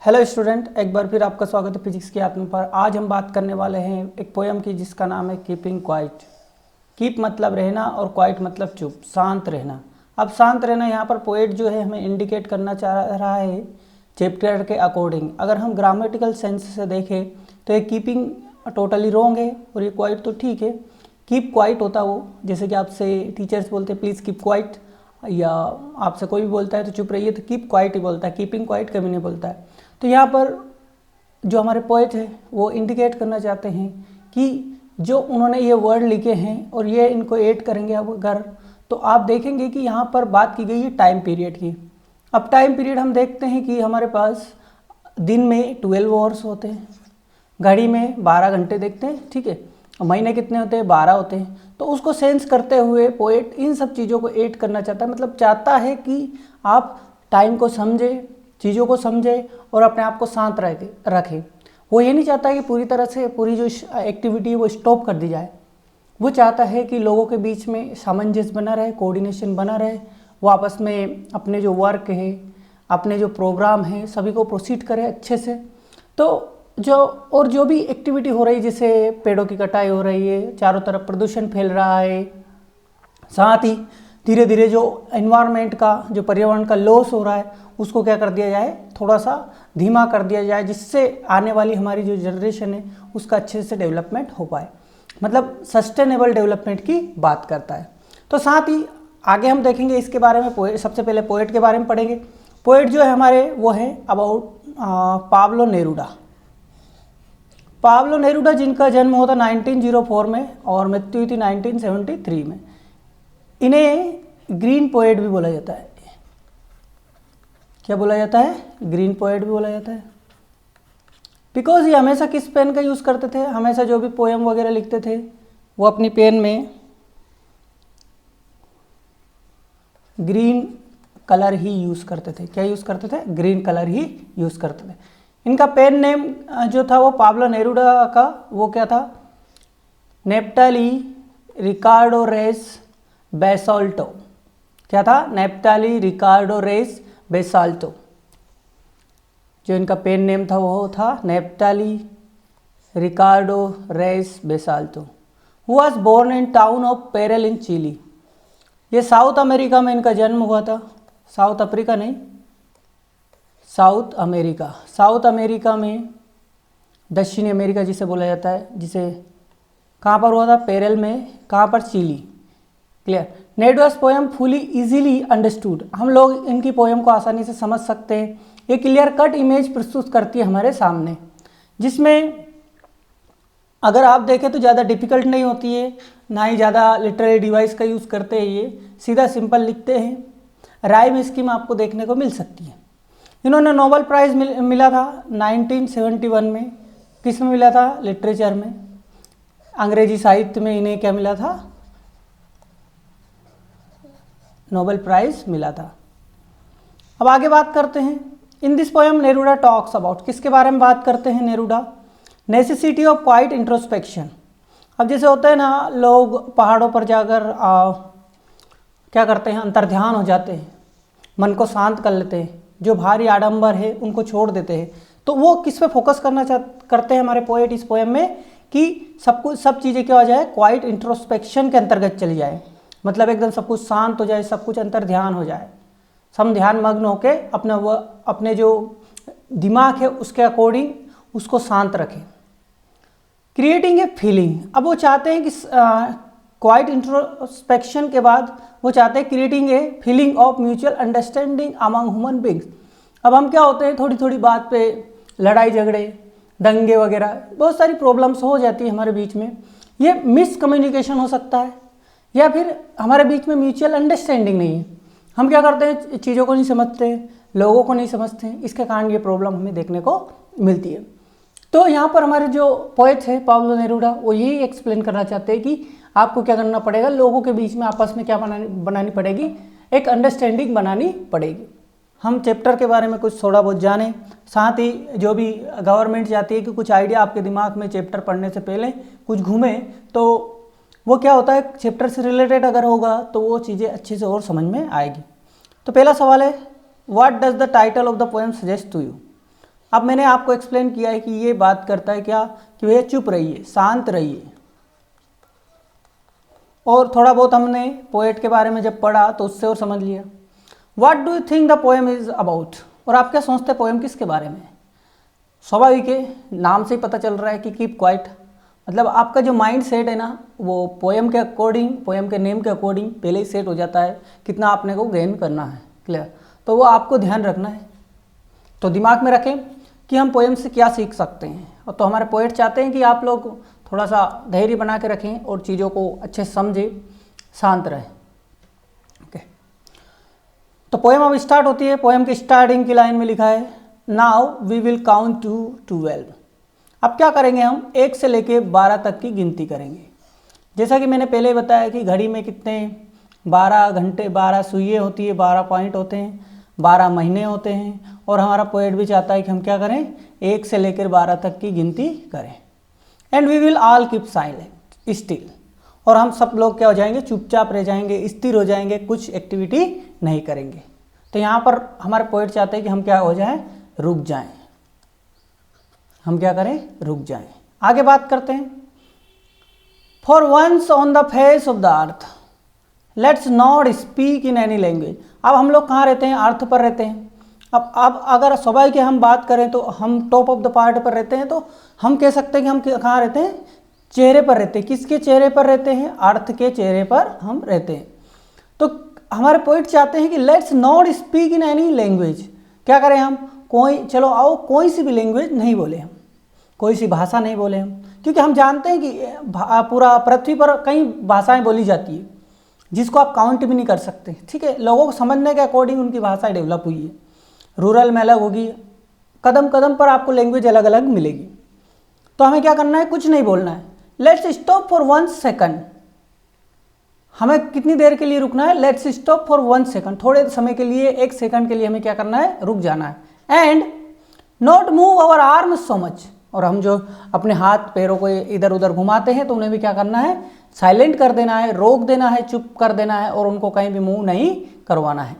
Hello student, एक बार फिर आपका स्वागत है फिजिक्स की आत्मा पर। आज हम बात करने वाले हैं एक पोयम की जिसका नाम है कीपिंग क्वाइट। कीप मतलब रहना और क्वाइट मतलब चुप, शांत रहना। अब शांत रहना यहाँ पर पोएट जो है हमें इंडिकेट करना चाह रहा है चैप्टर के अकॉर्डिंग। अगर हम ग्रामेटिकल सेंस से देखें तो ये कीपिंग टोटली रॉन्ग है और ये क्वाइट तो ठीक है। कीप क्वाइट होता वो, जैसे कि आपसे टीचर्स बोलते हैं प्लीज़ कीप क्वाइट, या आपसे कोई भी बोलता है तो चुप रहिए तो कीप क्वाइट ही बोलता है, कीपिंग क्वाइट कभी नहीं बोलता है। तो यहाँ पर जो हमारे पोएट है वो इंडिकेट करना चाहते हैं कि जो उन्होंने ये वर्ड लिखे हैं और ये इनको ऐड करेंगे अब अगर, तो आप देखेंगे कि यहाँ पर बात की गई है टाइम पीरियड की। अब टाइम पीरियड हम देखते हैं कि हमारे पास दिन में 12 आवर्स होते हैं, घड़ी में 12 घंटे देखते हैं, ठीक है। महीने कितने होते हैं? 12 होते हैं। तो उसको सेंस करते हुए पोएट इन सब चीज़ों को ऐड करना चाहता है, मतलब चाहता है कि आप टाइम को समझें, चीज़ों को समझें और अपने आप को शांत रखें। वो ये नहीं चाहता कि पूरी तरह से पूरी जो एक्टिविटी है वो स्टॉप कर दी जाए। वो चाहता है कि लोगों के बीच में सामंजस्य बना रहे, कोऑर्डिनेशन बना रहे, वो आपस में अपने जो वर्क है, अपने जो प्रोग्राम है, सभी को प्रोसीड करें अच्छे से। तो जो भी एक्टिविटी हो रही है, जैसे पेड़ों की कटाई हो रही है, चारों तरफ प्रदूषण फैल रहा है, साथ ही धीरे धीरे जो एनवायरनमेंट का, जो पर्यावरण का लॉस हो रहा है, उसको क्या कर दिया जाए, थोड़ा सा धीमा कर दिया जाए, जिससे आने वाली हमारी जो जनरेशन है उसका अच्छे से डेवलपमेंट हो पाए। मतलब सस्टेनेबल डेवलपमेंट की बात करता है। तो साथ ही आगे हम देखेंगे इसके बारे में, सबसे पहले पोएट के बारे में पढ़ेंगे। पोएट जो है हमारे वो है अबाउट पाब्लो नेरूडा। पाब्लो नेरूडा जिनका जन्म हुआ था 1904 में और मृत्यु हुई थी 1973 में। इन्हें ग्रीन पोएट भी बोला जाता है। क्या बोला जाता है? ग्रीन पोएट भी बोला जाता है। बिकॉज ये हमेशा किस पेन का यूज़ करते थे? हमेशा जो भी पोएम वगैरह लिखते थे वो अपनी पेन में ग्रीन कलर ही यूज़ करते थे। क्या यूज़ करते थे? ग्रीन कलर ही यूज़ करते थे। इनका पेन नेम जो था वो पाब्लो नेरूडा का वो क्या था? Neftali Ricardo Reyes Basoalto. क्या था? Neftali Ricardo Reyes Basoalto. जो इनका पेन नेम था वो था Neftali Ricardo Reyes Basoalto. Who was born in town of Parral in Chile. ये साउथ अमेरिका में इनका जन्म हुआ था। साउथ अफ्रीका नहीं, साउथ अमेरिका। साउथ अमेरिका में, दक्षिणी अमेरिका जिसे बोला जाता है, जिसे कहाँ पर हुआ था? पेरेल में। कहाँ पर? Chile. Clear. Neruda's poem fully easily understood. हम लोग इनकी पोएम को आसानी से समझ सकते हैं। ये क्लियर कट इमेज प्रस्तुत करती है हमारे सामने, जिसमें अगर आप देखें तो ज़्यादा डिफिकल्ट नहीं होती है, ना ही ज़्यादा लिटरेरी डिवाइस का यूज़ करते हैं। ये सीधा सिंपल लिखते हैं। राइम स्कीम आपको देखने को मिल सकती है। इन्होंने नोबेल प्राइज़ मिला था 1971 में। किस में मिला था? लिटरेचर में। अंग्रेजी साहित्य में इन्हें क्या मिला था? नोबेल प्राइज़ मिला था। अब आगे बात करते हैं। In this poem Neruda talks about, किसके बारे में बात करते हैं Neruda? Necessity of quiet introspection. अब जैसे होता है ना, लोग पहाड़ों पर जाकर क्या करते हैं? अंतर्ध्यान हो जाते हैं, मन को शांत कर लेते हैं, जो भारी आडंबर है उनको छोड़ देते हैं। तो वो किस पे फोकस करते हैं हमारे पोएट इस पोएम में? कि सब चीज़ें क्या हो जाए? क्वाइट इंट्रोस्पेक्शन के अंतर्गत चली जाए। मतलब एकदम सब कुछ शांत हो जाए, सब कुछ अंतर्ध्यान हो जाए, सम ध्यान मग्न होके अपने जो दिमाग है उसके अकॉर्डिंग उसको शांत रखें। Creating a feeling. अब वो चाहते हैं कि क्वाइट इंट्रोस्पेक्शन के बाद वो चाहते हैं creating a feeling of mutual understanding among human beings. अब हम क्या होते हैं, थोड़ी थोड़ी बात पे लड़ाई झगड़े, दंगे वगैरह, बहुत सारी प्रॉब्लम्स हो जाती है हमारे बीच में। ये मिसकम्युनिकेशन हो सकता है, या फिर हमारे बीच में म्यूचुअल अंडरस्टैंडिंग नहीं है। हम क्या करते हैं? चीज़ों को नहीं समझते, लोगों को नहीं समझते, इसके कारण ये प्रॉब्लम हमें देखने को मिलती है। तो यहाँ पर हमारे जो पोएट है पाब्लो नेरूडा, वो यही एक्सप्लेन करना चाहते हैं कि आपको क्या करना पड़ेगा, लोगों के बीच में आपस में क्या बनानी पड़ेगी? एक अंडरस्टैंडिंग बनानी पड़ेगी। हम चैप्टर के बारे में कुछ थोड़ा बहुत जानें, साथ ही जो भी गवर्नमेंट चाहती है कि कुछ आइडिया आपके दिमाग में चैप्टर पढ़ने से पहले कुछ घूमे, तो वो क्या होता है, चैप्टर से रिलेटेड अगर होगा तो वो चीज़ें अच्छे से और समझ में आएगी। तो पहला सवाल है, what does the title of the poem suggest to you. अब मैंने आपको एक्सप्लेन किया है कि ये बात करता है क्या, कि भैया चुप रहिए, शांत रहिए। और थोड़ा बहुत हमने पोएट के बारे में जब पढ़ा तो उससे और समझ लिया। What do you think the poem is about, और आप क्या सोचते हैं पोएम किसके बारे में? स्वाभाविक है, नाम से ही पता चल रहा है कि कीप क्वाइट, मतलब आपका जो माइंड सेट है ना वो पोएम के अकॉर्डिंग, पोएम के नेम के अकॉर्डिंग पहले ही सेट हो जाता है कितना आपने को गेन करना है। क्लियर? तो वो आपको ध्यान रखना है। तो दिमाग में रखें कि हम पोएम से क्या सीख सकते हैं, और तो हमारे पोएट चाहते हैं कि आप लोग थोड़ा सा धैर्य बना के रखें और चीज़ों को अच्छे से समझें, शांत रहें। ओके, तो पोएम अब स्टार्ट होती है। पोएम की स्टार्टिंग की लाइन में लिखा है now we will count to 12। अब क्या करेंगे, हम 1 से लेके 12 तक की गिनती करेंगे। जैसा कि मैंने पहले बताया कि घड़ी में कितने 12 घंटे, 12 सुइयाँ होती है, 12 पॉइंट होते हैं, 12 महीने होते हैं। और हमारा पोएट भी चाहता है कि हम क्या करें, 1 से लेकर 12 तक की गिनती करें। And we will all keep silent still, और हम सब लोग क्या हो जाएंगे, चुपचाप रह जाएंगे, स्थिर हो जाएंगे, कुछ एक्टिविटी नहीं करेंगे। तो यहाँ पर हमारे पोएट चाहते हैं कि हम क्या हो जाएं, रुक जाएं। हम क्या करें, रुक जाएं। आगे बात करते हैं। For once on the face of the earth let's not speak in any language. अब हम लोग कहाँ रहते हैं, अर्थ पर रहते हैं। अब अगर स्वाभाविक की हम बात करें तो हम टॉप ऑफ द पार्ट पर रहते हैं, तो हम कह सकते हैं कि हम कहाँ रहते हैं, चेहरे पर रहते हैं। किसके चेहरे पर रहते हैं, अर्थ के चेहरे पर हम रहते हैं। तो हमारे पोइट चाहते हैं कि let's not speak in any language. क्या करें हम, कोई, चलो आओ कोई सी भी लैंग्वेज नहीं बोले, हम कोई सी भाषा नहीं बोले हम, क्योंकि हम जानते हैं कि पूरा पृथ्वी पर कई भाषाएं बोली जाती है जिसको आप काउंट भी नहीं कर सकते। ठीक है, लोगों को समझने के अकॉर्डिंग उनकी भाषा डेवलप हुई है। रूरल में अलग होगी, कदम कदम पर आपको लैंग्वेज अलग अलग मिलेगी। तो हमें क्या करना है, कुछ नहीं बोलना है। Let's stop for 1 second. हमें कितनी देर के लिए रुकना है, लेट्स स्टॉप फॉर 1 सेकंड। थोड़े समय के लिए, 1 सेकंड के लिए हमें क्या करना है, रुक जाना है। And not move our arm so much. और हम जो अपने हाथ पैरों को इधर उधर घुमाते हैं तो उन्हें भी क्या करना है, साइलेंट कर देना है, रोक देना है, चुप कर देना है, और उनको कहीं भी मूव नहीं करवाना है।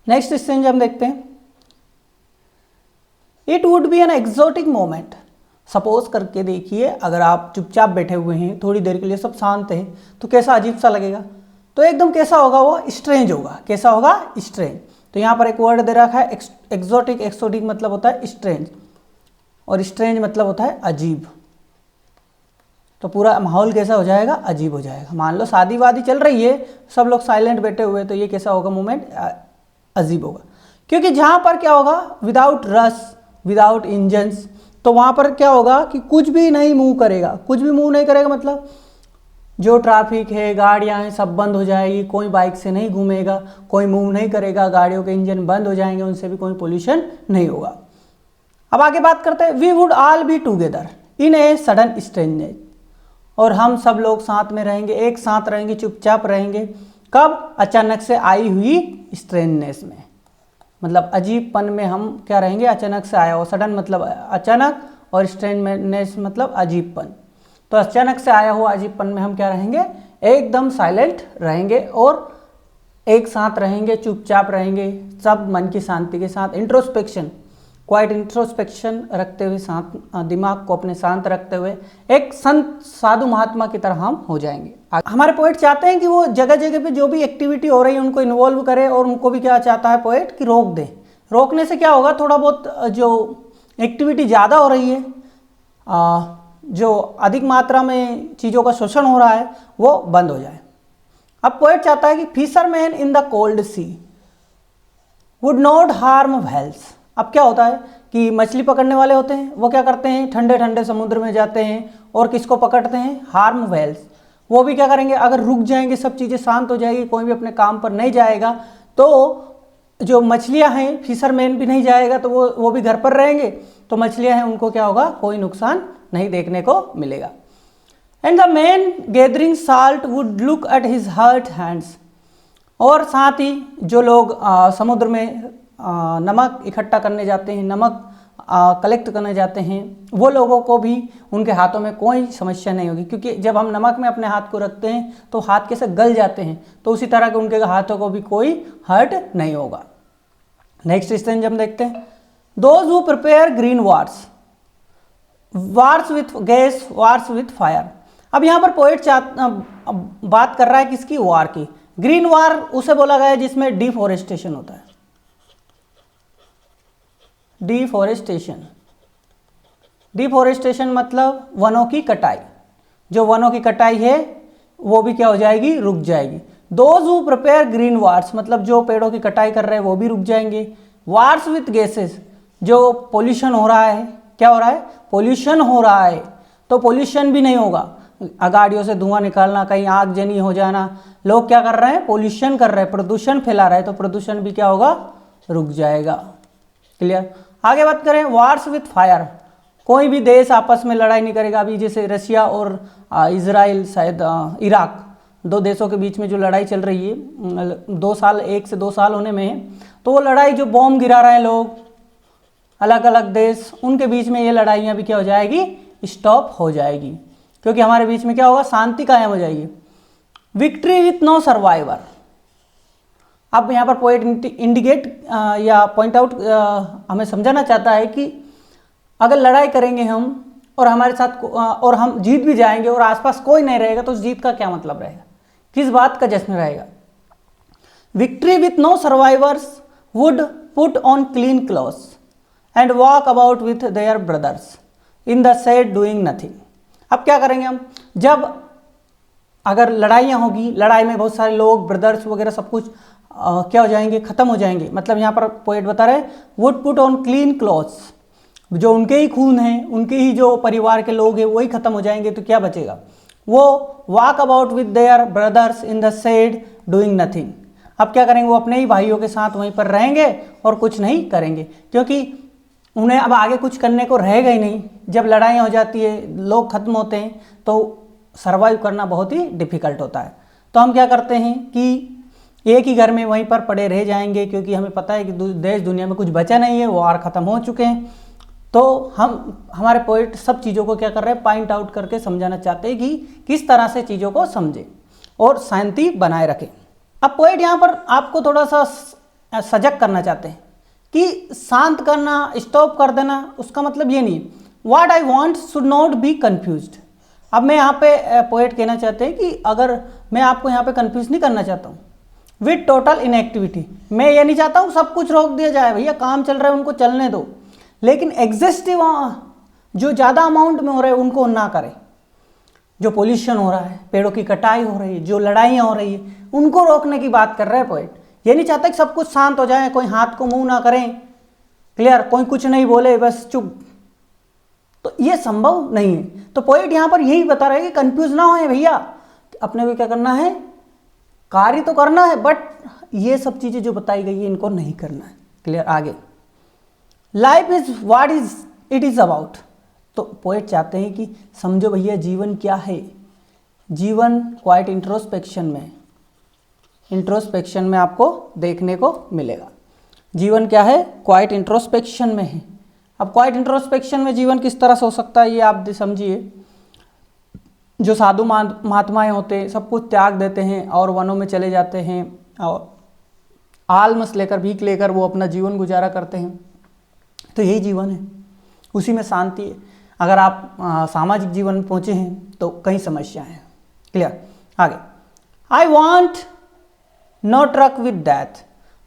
नेक्स्ट स्टेंज हम देखते हैं। It would be an exotic moment. Suppose करके देखिए, अगर आप चुपचाप बैठे हुए हैं, थोड़ी देर के लिए सब शांत हैं, तो कैसा अजीब सा लगेगा। तो एकदम कैसा होगा, वो स्ट्रेंज होगा। कैसा होगा, स्ट्रेंज। तो यहाँ पर एक वर्ड दे रखा है एक्सोटिक। एक्सोटिक मतलब होता है स्ट्रेंज, और स्ट्रेंज मतलब होता है अजीब। तो पूरा माहौल कैसा हो जाएगा, अजीब हो जाएगा। मान लो शादी वादी चल रही है, सब लोग साइलेंट बैठे हुए, तो ये कैसा होगा, मोमेंट अजीब होगा। क्योंकि जहाँ पर क्या होगा, विदाउट रश, विदाउट इंजन्स, तो वहाँ पर क्या होगा कि कुछ भी नहीं मूव करेगा। कुछ भी मूव नहीं करेगा मतलब जो ट्रैफिक है, गाड़ियाँ हैं, सब बंद हो जाएगी। कोई बाइक से नहीं घूमेगा, कोई मूव नहीं करेगा, गाड़ियों के इंजन बंद हो जाएंगे, उनसे भी कोई पोल्यूशन नहीं होगा। अब आगे बात करते हैं। We would all be together in a sudden strangeness. और हम सब लोग साथ में रहेंगे, एक साथ रहेंगे, चुपचाप रहेंगे। कब, अचानक से आई हुई स्ट्रेंजनेस में, मतलब अजीबपन में हम क्या रहेंगे, अचानक से आया हो। सडन मतलब अचानक, और स्ट्रेंजनेस मतलब अजीबपन। तो अचानक से आया हुआ अजीबपन में हम क्या रहेंगे, एकदम साइलेंट रहेंगे और एक साथ रहेंगे, चुपचाप रहेंगे, सब मन की शांति के साथ। इंट्रोस्पेक्शन, क्वाइट इंट्रोस्पेक्शन रखते हुए, शांत दिमाग को अपने शांत रखते हुए एक संत साधु महात्मा की तरह हम हो जाएंगे। हमारे पोएट चाहते हैं कि वो जगह जगह पे जो भी एक्टिविटी हो रही है उनको इन्वॉल्व करे, और उनको भी क्या चाहता है पोएट कि रोक दे। रोकने से क्या होगा, थोड़ा बहुत जो एक्टिविटी ज़्यादा हो रही है, जो अधिक मात्रा में चीज़ों का शोषण हो रहा है, वो बंद हो जाए। अब पोएट चाहता है कि fishermen in the cold sea would not harm whales. अब क्या होता है कि मछली पकड़ने वाले होते हैं, वो क्या करते हैं, ठंडे ठंडे समुद्र में जाते हैं और किसको पकड़ते हैं, हार्म व्हेल्स। वो भी क्या करेंगे, अगर रुक जाएंगे, सब चीज़ें शांत हो जाएगी, कोई भी अपने काम पर नहीं जाएगा, तो जो मछलियां हैं, फिशरमैन भी नहीं जाएगा, तो वो भी घर पर रहेंगे, तो मछलियां हैं उनको क्या होगा, कोई नुकसान नहीं देखने को मिलेगा। And the man gathering salt would look at his hurt hands. और साथ ही जो लोग समुद्र में नमक इकट्ठा करने जाते हैं, नमक कलेक्ट करने जाते हैं, वो लोगों को भी उनके हाथों में कोई समस्या नहीं होगी, क्योंकि जब हम नमक में अपने हाथ को रखते हैं तो हाथ कैसे गल जाते हैं, तो उसी तरह के उनके हाथों को भी कोई हर्ट नहीं होगा। नेक्स्ट स्टेंज हम देखते हैं। Those who prepare green wars, wars with gas, wars with fire. अब यहाँ पर पोएट बात कर रहा है किसकी, वार की। ग्रीन वार उसे बोला गया है जिसमें डिफोरेस्टेशन होता है, डिफोरेस्टेशन। डिफोरेस्टेशन मतलब वनों की कटाई, जो वनों की कटाई है वो भी क्या हो जाएगी, रुक जाएगी। Those who prepare green wars मतलब जो पेड़ों की कटाई कर रहे हैं वो भी रुक जाएंगे। वार्स विथ गैसेस, जो पोल्यूशन हो रहा है, क्या हो रहा है, पोल्यूशन हो रहा है, तो पोल्यूशन भी नहीं होगा। गाड़ियों से धुआं निकालना, कहीं आगजनी हो जाना, लोग क्या कर रहे हैं, पोल्यूशन कर रहे हैं, प्रदूषण फैला रहे हैं, तो प्रदूषण भी क्या होगा, रुक जाएगा। क्लियर। आगे बात करें वार्स विथ फायर, कोई भी देश आपस में लड़ाई नहीं करेगा। अभी जैसे रशिया और इजराइल, शायद इराक, दो देशों के बीच में जो लड़ाई चल रही है, 2 साल, 1 से 2 साल होने में है, तो वो लड़ाई जो बॉम्ब गिरा रहे हैं लोग, अलग अलग देश, उनके बीच में ये लड़ाइयाँ भी क्या हो जाएगी, स्टॉप हो जाएगी, क्योंकि हमारे बीच में क्या होगा, शांति कायम हो जाएगी। Victory with no survivor. अब यहाँ पर पॉइंट इंडिकेट या पॉइंट आउट हमें समझाना चाहता है कि अगर लड़ाई करेंगे हम और हमारे साथ और हम जीत भी जाएंगे और आसपास कोई नहीं रहेगा, तो उस जीत का क्या मतलब रहेगा, किस बात का जश्न रहेगा। Victory with no survivors would put on clean clothes and walk about with their brothers in the shade doing nothing. अब क्या करेंगे हम, जब अगर लड़ाइयाँ होगी, लड़ाई में बहुत सारे लोग, ब्रदर्स वगैरह सब कुछ क्या हो जाएंगे, खत्म हो जाएंगे। मतलब यहाँ पर पोएट बता रहे would put on clean clothes, जो उनके ही खून हैं, उनके ही जो परिवार के लोग हैं वही खत्म हो जाएंगे, तो क्या बचेगा। वो walk about with their brothers in the shade doing nothing. अब क्या करेंगे, वो अपने ही भाइयों के साथ वहीं पर रहेंगे और कुछ नहीं करेंगे, क्योंकि उन्हें अब आगे कुछ करने को रहेगा ही नहीं। जब लड़ाई हो जाती है, लोग खत्म होते हैं, तो सर्वाइव करना बहुत ही डिफिकल्ट होता है। तो हम क्या करते हैं कि एक ही घर में वहीं पर पड़े रह जाएंगे, क्योंकि हमें पता है कि देश दुनिया में कुछ बचा नहीं है, वार खत्म हो चुके हैं। तो हमारे पोइट सब चीज़ों को क्या कर रहे हैं, पॉइंट आउट करके समझाना चाहते हैं कि किस तरह से चीज़ों को समझे और शांति बनाए रखें। अब पोइट यहाँ पर आपको थोड़ा सा सजग करना चाहते हैं कि शांत करना, स्टॉप कर देना, उसका मतलब ये नहीं। What I want should not be confused. अब मैं यहाँ पे पोएट कहना चाहते हैं कि अगर मैं आपको यहाँ पे कंफ्यूज नहीं करना चाहता हूँ विद टोटल इनएक्टिविटी। मैं ये नहीं चाहता हूँ सब कुछ रोक दिया जाए, भैया काम चल रहा है उनको चलने दो, लेकिन एग्जिस्टिव जो ज़्यादा अमाउंट में हो रहे हैं उनको ना करें। जो पोल्यूशन हो रहा है, पेड़ों की कटाई हो रही है, जो लड़ाइयाँ हो रही है, उनको रोकने की बात कर रहे हैं पोएट। ये नहीं चाहता कि सब कुछ शांत हो जाए, कोई हाथ को मुंह ना करें, क्लियर, कोई कुछ नहीं बोले, बस चुप, तो ये संभव नहीं है। तो पोएट यहाँ पर यही बता रहे हैं कि कंफ्यूज ना हो भैया, अपने को क्या करना है, कार्य तो करना है, बट ये सब चीज़ें जो बताई गई है इनको नहीं करना है। क्लियर। आगे, life is what is it is about. तो पोएट चाहते हैं कि समझो भैया जीवन क्या है। जीवन क्वाइट इंट्रोस्पेक्शन में आपको देखने को मिलेगा। जीवन क्या है, क्वाइट इंट्रोस्पेक्शन में है। अब क्वाइट इंट्रोस्पेक्शन में जीवन किस तरह से हो सकता है, ये आप समझिए। जो साधु महात्माएं होते हैं सब कुछ त्याग देते हैं और वनों में चले जाते हैं और आलमस लेकर, भीख लेकर वो अपना जीवन गुजारा करते हैं। तो यही जीवन है, उसी में शांति है। अगर आप सामाजिक जीवन में पहुँचे हैं तो कई समस्याएं हैं। क्लियर। आगे, I want no truck with death.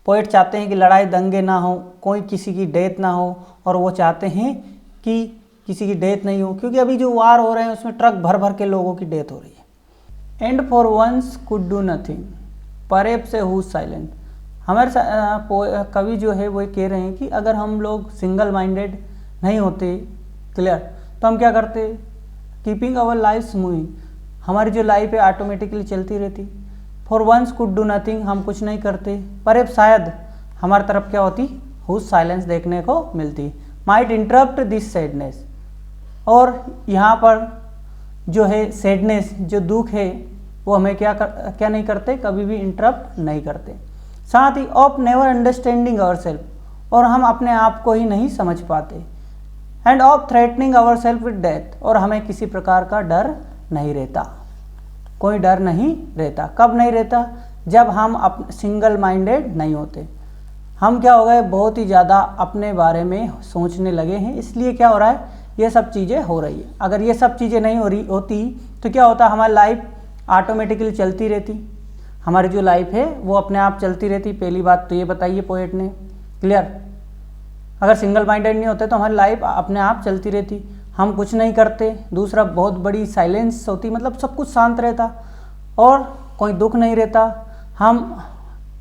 Poet चाहते हैं कि लड़ाई दंगे ना हो, कोई किसी की डेथ ना हो, और वो चाहते हैं कि किसी की डेथ नहीं हो, क्योंकि अभी जो वार हो रहे हैं उसमें ट्रक भर भर के लोगों की डेथ हो रही है। And for once could do nothing perhaps से हु साइलेंट। हमारे कवि जो है वो कह रहे हैं कि अगर हम लोग सिंगल माइंडेड नहीं होते, क्लियर, तो हम क्या करते, कीपिंग आवर लाइफ मूविंग, हमारी जो लाइफ है ऑटोमेटिकली चलती रहती। For once could do nothing, हम कुछ नहीं करते, पर शायद हमारी तरफ क्या होती, हुज साइलेंस देखने को मिलती। माइट इंटरप्ट दिस सैडनेस, और यहाँ पर जो है सैडनेस, जो दुख है, वो हमें क्या नहीं करते, कभी भी इंटरप्ट नहीं करते। साथ ही of never understanding our self, और हम अपने आप को ही नहीं समझ पाते। And of threatening our self with death, और हमें किसी प्रकार का डर नहीं रहता, कोई डर नहीं रहता। कब नहीं रहता, जब हम सिंगल माइंडेड नहीं होते। हम क्या हो गए, बहुत ही ज़्यादा अपने बारे में सोचने लगे हैं, इसलिए क्या हो रहा है, ये सब चीज़ें हो रही है। अगर ये सब चीज़ें नहीं होती तो क्या होता, हमारी लाइफ ऑटोमेटिकली चलती रहती, हमारी जो लाइफ है वो अपने आप चलती रहती। पहली बात तो ये बताइए पोएट ने, क्लियर। अगर सिंगल माइंडेड नहीं होते तो हमारी लाइफ अपने आप चलती रहती, हम कुछ नहीं करते। दूसरा, बहुत बड़ी साइलेंस होती, मतलब सब कुछ शांत रहता और कोई दुख नहीं रहता, हम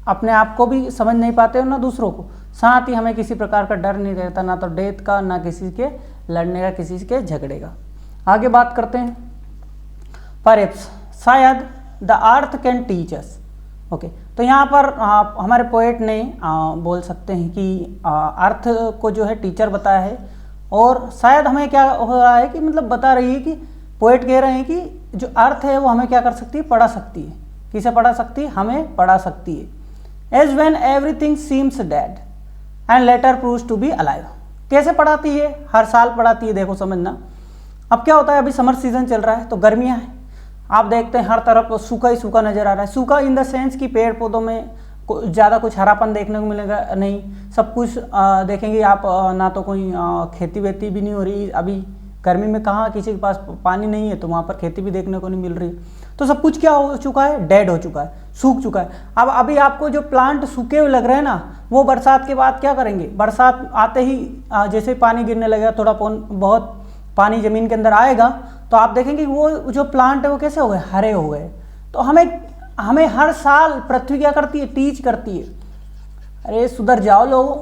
अपने आप को भी समझ नहीं पाते और ना दूसरों को। साथ ही हमें किसी प्रकार का डर नहीं रहता, ना तो डेथ का, ना किसी के लड़ने का, किसी के झगड़े का। आगे बात करते हैं, परहैप्स, शायद the earth can teach us. Okay, तो यहाँ पर हमारे पोएट ने बोल सकते हैं कि अर्थ को जो है टीचर बताया है, और शायद हमें क्या हो रहा है कि मतलब बता रही है कि पोएट कह रहे हैं कि जो अर्थ है वो हमें क्या कर सकती है, पढ़ा सकती है। किसे पढ़ा सकती है, हमें पढ़ा सकती है। As when everything seems dead and later proves to be alive. कैसे पढ़ाती है, हर साल पढ़ाती है। देखो समझना, अब क्या होता है, अभी समर सीजन चल रहा है तो गर्मियाँ हैं, आप देखते हैं हर तरफ सूखा ही सूखा नज़र आ रहा है। सूखा इन द सेंस कि पेड़ पौधों में ज़्यादा कुछ हरापन देखने को मिलेगा नहीं, सब कुछ देखेंगे आप, ना तो कोई खेती वेती भी नहीं हो रही। अभी गर्मी में कहाँ किसी के पास पानी नहीं है तो वहाँ पर खेती भी देखने को नहीं मिल रही। तो सब कुछ क्या हो चुका है, डेड हो चुका है, सूख चुका है। अब अभी आपको जो प्लांट सूखे हुए लग रहे हैं ना, वो बरसात के बाद क्या करेंगे, बरसात आते ही जैसे पानी गिरने लगेगा, थोड़ा बहुत पानी ज़मीन के अंदर आएगा तो आप देखेंगे वो जो प्लांट है वो कैसे हो गए, हरे हो गए। तो हमें हर साल पृथ्वी क्या करती है, टीच करती है, अरे सुधर जाओ लोगों,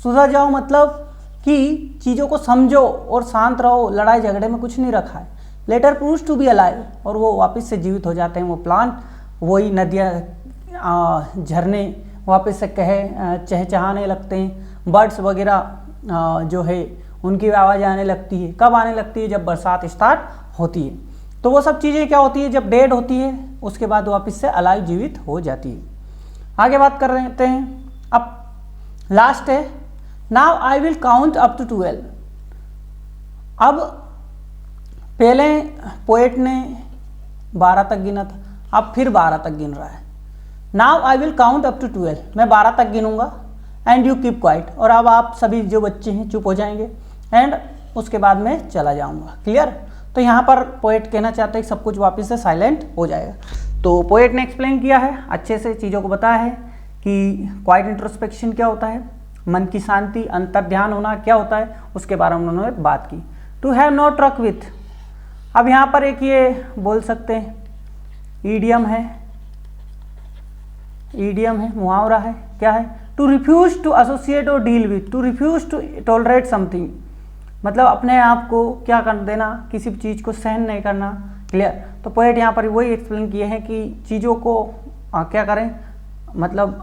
सुधर जाओ, मतलब कि चीज़ों को समझो और शांत रहो, लड़ाई झगड़े में कुछ नहीं रखा है। Later proves to be alive, और वो वापस से जीवित हो जाते हैं वो प्लांट, वही नदियाँ, झरने वापस से चहचहाने लगते हैं। बर्ड्स वगैरह जो है उनकी आवाज़ आने लगती है। कब आने लगती है, जब बरसात स्टार्ट होती है। तो वो सब चीज़ें क्या होती है, जब डेड होती है उसके बाद वापस से अलाइव, जीवित हो जाती है। आगे बात कर रहे हैं, अब लास्ट है, now I will count up to 12। अब पहले पोएट ने 12 तक गिना था, अब फिर 12 तक गिन रहा है। Now I will count up to 12, मैं 12 तक गिनूंगा, एंड यू कीप क्वाइट, और अब आप सभी जो बच्चे हैं चुप हो जाएंगे, एंड उसके बाद में चला जाऊंगा। क्लियर। तो यहाँ पर पोएट कहना चाहते हैं कि सब कुछ वापस से साइलेंट हो जाएगा। तो पोएट ने एक्सप्लेन किया है, अच्छे से चीज़ों को बताया है कि क्वाइट इंट्रोस्पेक्शन क्या होता है, मन की शांति, अंतर ध्यान होना क्या होता है, उसके बारे में उन्होंने बात की। To have no truck with, अब यहाँ पर एक ये बोल सकते हैं ईडियम है, मुहावरा है, क्या है, टू रिफ्यूज टू एसोसिएट और deal with, to refuse to tolerate something, मतलब अपने आप को क्या कर देना, किसी चीज़ को सहन नहीं करना। क्लियर। तो पोएट यहाँ पर वही एक्सप्लेन किए हैं कि चीज़ों को क्या करें, मतलब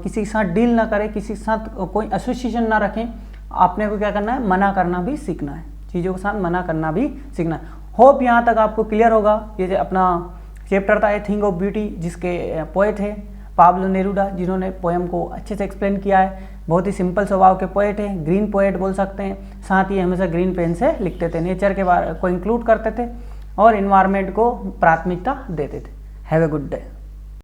किसी के साथ डील ना करें, किसी के साथ कोई एसोसिएशन ना रखें, अपने को क्या करना है, मना करना भी सीखना है, चीज़ों के साथ मना करना भी सीखना है। होप यहाँ तक आपको क्लियर होगा। ये अपना चैप्टर था ए थिंग ऑफ ब्यूटी, जिसके पोएट है पाब्लो नेरूडा, जिन्होंने पोएम को अच्छे से एक्सप्लेन किया है। बहुत ही सिंपल स्वभाव के पोएट हैं, ग्रीन पोएट बोल सकते हैं। साथ ही हमेशा ग्रीन पेन से लिखते थे, नेचर के बारे को इंक्लूड करते थे और इन्वायरमेंट को प्राथमिकता देते थे। Have a good day.